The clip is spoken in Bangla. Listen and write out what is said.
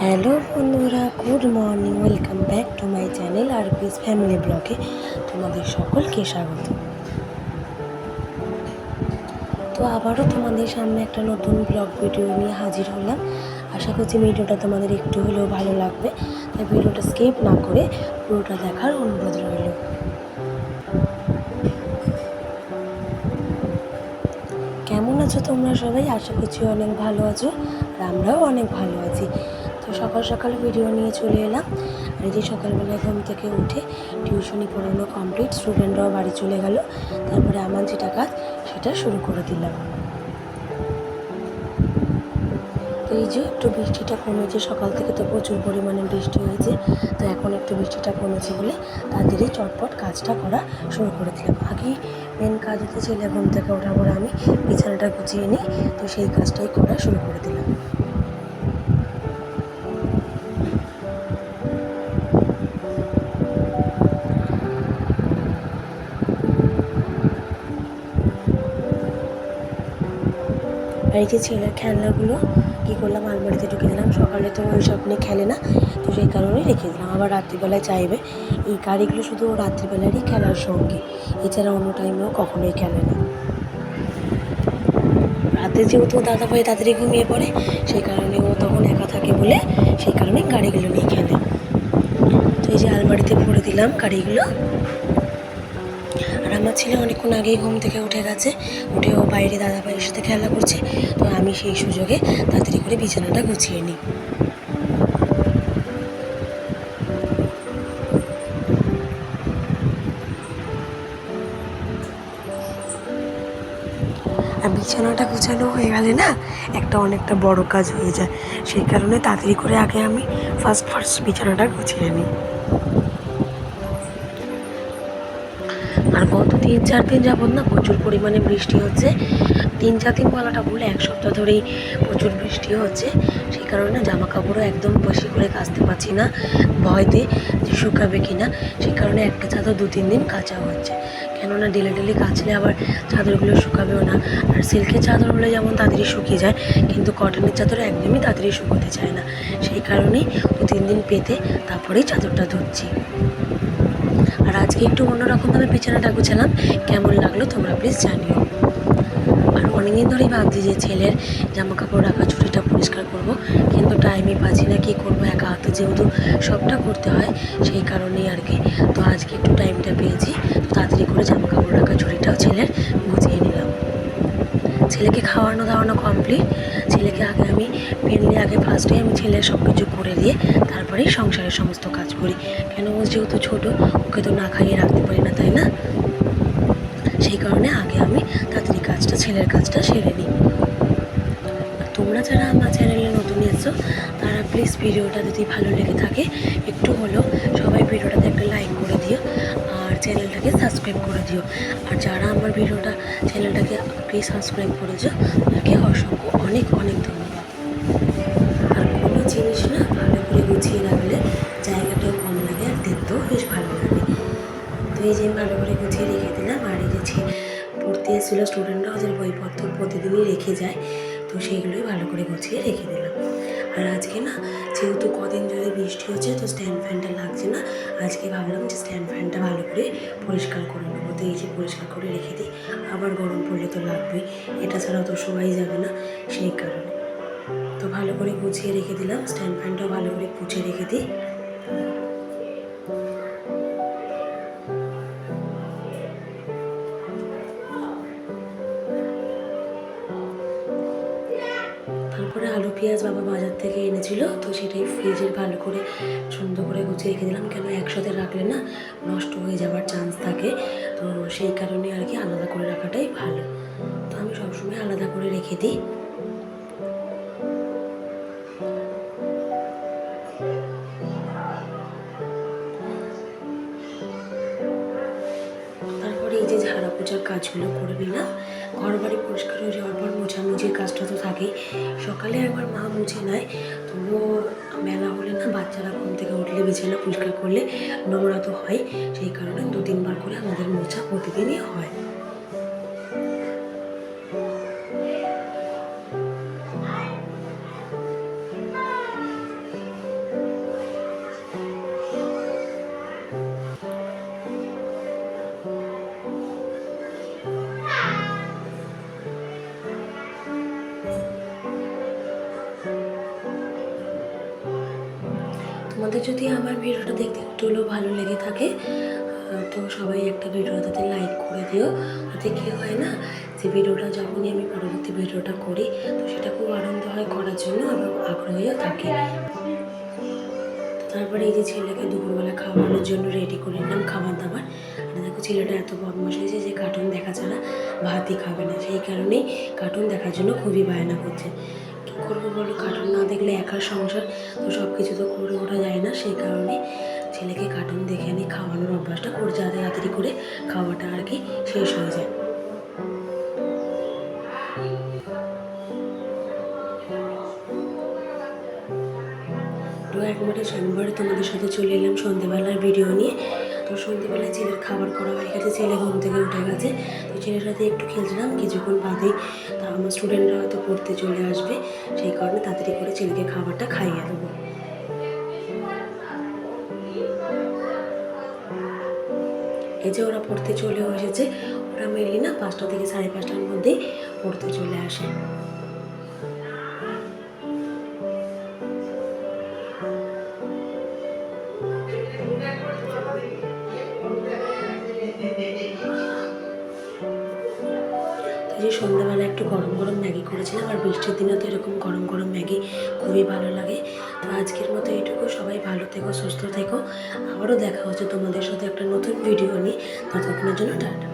হ্যালো বন্ধুরা, good morning. Welcome back to my channel আরপিস ফ্যামিলি ব্লগে তোমাদের সকলকে স্বাগত। তো আবারও তোমাদের সামনে একটা নতুন ব্লগ ভিডিও নিয়ে হাজির হলাম। আশা করছি ভিডিওটা তোমাদের একটু হলেও ভালো লাগবে, তাই ভিডিওটা স্কিপ না করে পুরোটা দেখার অনুরোধ রইল। কেমন আছো তোমরা সবাই? আশা করছি অনেক ভালো আছো, আর আমরাও অনেক ভালো আছি। তো সকাল সকাল ভিডিও নিয়ে চলে এলাম। আর এই যে সকালবেলায় ঘুম থেকে উঠে টিউশনি পড়ানো কমপ্লিট, স্টুডেন্টরাও বাড়ি চলে গেল। তারপরে আমার যেটা কাজ সেটা শুরু করে দিলাম। তো এই যে একটু বৃষ্টিটা কমেছে, সকাল থেকে তো প্রচুর পরিমাণে বৃষ্টি হয়েছে। তো এখন একটু বৃষ্টিটা কমেছে বলে তাড়াতাড়ি চটপট কাজটা করা শুরু করে দিলাম। আগেই মেন কাজ হচ্ছে ছেলে ঘুম থেকে ওঠার পরে আমি বিছানাটা গুছিয়ে নিই, তো সেই কাজটাই করা শুরু করে দিলাম। আর এই যে ছেলের খেলনাগুলো কী করলাম, আলমারিতে ঢুকে দিলাম। সকালে তো ওই সব নিয়ে খেলে না, তো সেই কারণেই রেখে দিলাম। আবার রাত্রিবেলায় চাইবে। এই গাড়িগুলো শুধু রাত্রিবেলারই খেলার সঙ্গী, এছাড়া অন্য টাইমেও কখনোই খেলে না। রাতে যেহেতু দাদাভাই তাড়াতাড়ি ঘুমিয়ে পড়ে, সেই কারণে ও তখন একা থাকে বলে সেই কারণেই গাড়িগুলো নিয়ে খেলে। তো এই যে আলমারিতে ভরে দিলাম গাড়িগুলো। আর আমার ছেলে অনেকক্ষণ আগেই ঘুম থেকে উঠে গেছে, উঠে ও বাইরে দাদাভাইয়ের সাথে খেলা করছে। তো আমি সেই সুযোগে তাড়াতাড়ি করে বিছানাটা গুছিয়ে নিই। আর বিছানাটা গুছানো হয়ে গেলে না একটা অনেকটা বড় কাজ হয়ে যায়, সেই কারণে তাড়াতাড়ি করে আগে আমি ফার্স্ট বিছানাটা গুছিয়ে নিই। আর গত 3-4 দিন যাবত না প্রচুর পরিমাণে বৃষ্টি হচ্ছে। 3-4 দিন বলাটা ভুল, 1 সপ্তাহ ধরেই প্রচুর বৃষ্টি হচ্ছে। সেই কারণে জামা কাপড়ও একদম বেশি করে কাচতে পারছি না, ভয়তে যে শুকাবে কি না। সেই কারণে একটা চাদর 2-3 দিন কাচা হচ্ছে, কেননা ডেলি কাচলে আবার চাদরগুলো শুকাবেও না। আর সিল্কের চাদর হলে যেমন তাড়াতাড়ি শুকিয়ে যায়, কিন্তু কটনের চাদর একদমই তাড়াতাড়ি শুকোতে চায় না। সেই কারণেই 2-3 দিন পেতে তারপরেই চাদরটা ধুচ্ছি। আর আজকে একটু অন্যরকমভাবে বিছানাটা গুছালাম, কেমন লাগলো তোমরা প্লিজ জানিও। আর অনেকদিন ধরেই ভাবছি যে ছেলের জামা কাপড় রাখা ঝুড়িটা পরিষ্কার করব, কিন্তু টাইমই পাচ্ছি না। কী করবো, একা হাতে যেহেতু সবটা করতে হয়, সেই কারণেই আর কি। তো আজকে একটু টাইমটা পেয়েছি, তো তাড়াতাড়ি করে জামা কাপড় রাখা ঝুড়িটাও ছেলের গুছিয়ে নিলাম। ছেলেকে খাওয়ানো দাওয়ানো কমপ্লিট। ছেলেকে আমি ফার্স্টে আমি ছেলের সব কিছু করে দিয়ে তারপরেই সংসারের সমস্ত কাজ করি, কেন ও যেহেতু ছোটো, ওকে তো না খাইয়ে রাখতে পারি না, তাই না? সেই কারণে আগে আমি তাড়াতাড়ি ছেলের কাজটা সেরে নিই। আর তোমরা যারা আমার চ্যানেলে নতুন এসছো, তারা প্লিজ ভিডিওটা যদি ভালো লেগে থাকে একটু হলেও সবাই ভিডিওটাতে একটা লাইক করে দিও, আর চ্যানেলটাকে সাবস্ক্রাইব করে দিও। আর যারা আমার চ্যানেলটাকে প্লিজ সাবস্ক্রাইব করেছো, তাদেরকে অসংখ্য অনেক ধন্যবাদ। আর কোনো জিনিস না ভালো করে গুছিয়ে রাখলে জায়গাটাও কম লাগে, আর দেখতেও বেশ ভালো লাগে। তো এই যে ভালো করে গুছিয়ে রেখে দিলাম। আর এই যে পড়তে এসেছিলো স্টুডেন্টরা, ওদের বইপত্র প্রতিদিনই রেখে যায়, তো সেইগুলোই ভালো করে গুছিয়ে রেখে দিলাম। আর আজকে না যেহেতু কদিন ধরে বৃষ্টি হচ্ছে, তো স্ট্যান্ড ফ্যানটা লাগছে না। আজকে ভাবলাম যে স্ট্যান্ড ফ্যানটা ভালো করে পরিষ্কার করে নেবো। তো এই যে পরিষ্কার করে রেখে দিই, আবার গরম পড়লে তো লাগবেই, এটা ছাড়াও তো শোয়াই যাবে না, সেই কারণে। তো ভালো করে গুছিয়ে রেখে দিলাম, স্ট্যান্ড ফ্যানটাও ভালো করে পুছে রেখে দিই। তারপরে আলু পেঁয়াজ বাবা বাজার থেকে এনেছিল, তো সেটাই ফ্রিজে ভালো করে সুন্দর করে গুছিয়ে রেখে দিলাম, কেন একসাথে রাখলে না নষ্ট হয়ে যাওয়ার চান্স থাকে। তো সেই কারণে আর কি আলাদা করে রাখাটাই ভালো। তো আমি সবসময় আলাদা করে রেখে দিই। তারপরে এই যে ঝাড়া পোছার কাজগুলো করে নিলাম। ঘর বাড়ি পরিষ্কার হয়ে যাওয়ার পর মোছামুছির কাজটা তো থাকেই। সকালে একবার মা মুছে নেয়, তবুও বেলা হলে না বাচ্চারা ঘুম থেকে উঠলে বিছানা পরিষ্কার করলে নোংরা তো হয়, সেই কারণে 2-3 বার করে আমাদের মোছা প্রতিদিনই হয়। তোমাদের যদি আমার ভিডিওটা দেখতে একটু হলেও ভালো লেগে থাকে তো সবাই একটা ভিডিওটাতে লাইক করে দিও। তাতে কী হয় না, যে ভিডিওটা যখনই আমি পরবর্তী ভিডিওটা করি তো সেটা খুব আনন্দ হয় করার জন্য এবং আগ্রহীও থাকে। তারপরে এই যে ছেলেকে দুপুরবেলা খাওয়ানোর জন্য রেডি করে নিলাম খাবার দাবার। আর দেখো ছেলেটা এত বদমাশ হয়েছে যে কার্টুন দেখা ছাড়া ভাতই খাবে না, সেই কারণেই কার্টুন দেখার জন্য খুবই বায়না করছে। কী করবো বলো, কার্টুন না দেখলে একার সংসার, তো সব কিছু তো করে ওঠা যায় না, সেই কারণে ছেলেকে কার্টুন দেখে আনি খাওয়ানোর অভ্যাসটা করে, যাতে তাড়াতাড়ি করে খাওয়াটা আর কি শেষ হয়ে যায়। তো একবারে সোমবারে তোমাদের সাথে চলে এলাম সন্ধ্যেবেলার ভিডিও নিয়ে। তো সন্ধ্যেবেলায় ছেলের খাবার করা হয়ে গেছে, ছেলে ঘুম থেকে উঠে গেছে। তো ছেলের সাথে একটু খেলছিলাম, কিছুক্ষণ বাদেই তা আমার স্টুডেন্টরা হয়তো পড়তে চলে আসবে, সেই কারণে তাড়াতাড়ি করে ছেলেকে খাবারটা খাইয়ে দেবো। এই যে ওরা পড়তে চলেও এসেছে, ওরা মেনলি না 5টা থেকে 5:30টার মধ্যেই পড়তে চলে আসে। যে সন্ধ্যাবেলা একটু গরম গরম ম্যাগি করেছিলাম, আর বৃষ্টির দিনে তো এরকম গরম গরম ম্যাগি খুবই ভালো লাগে। তো আজকের মতো এইটুকু, সবাই ভালো থেকো, সুস্থ থেকো। আবারও দেখা হচ্ছে তোমাদের সাথে একটা নতুন ভিডিও নিয়ে, ততক্ষণের জন্য টাটা।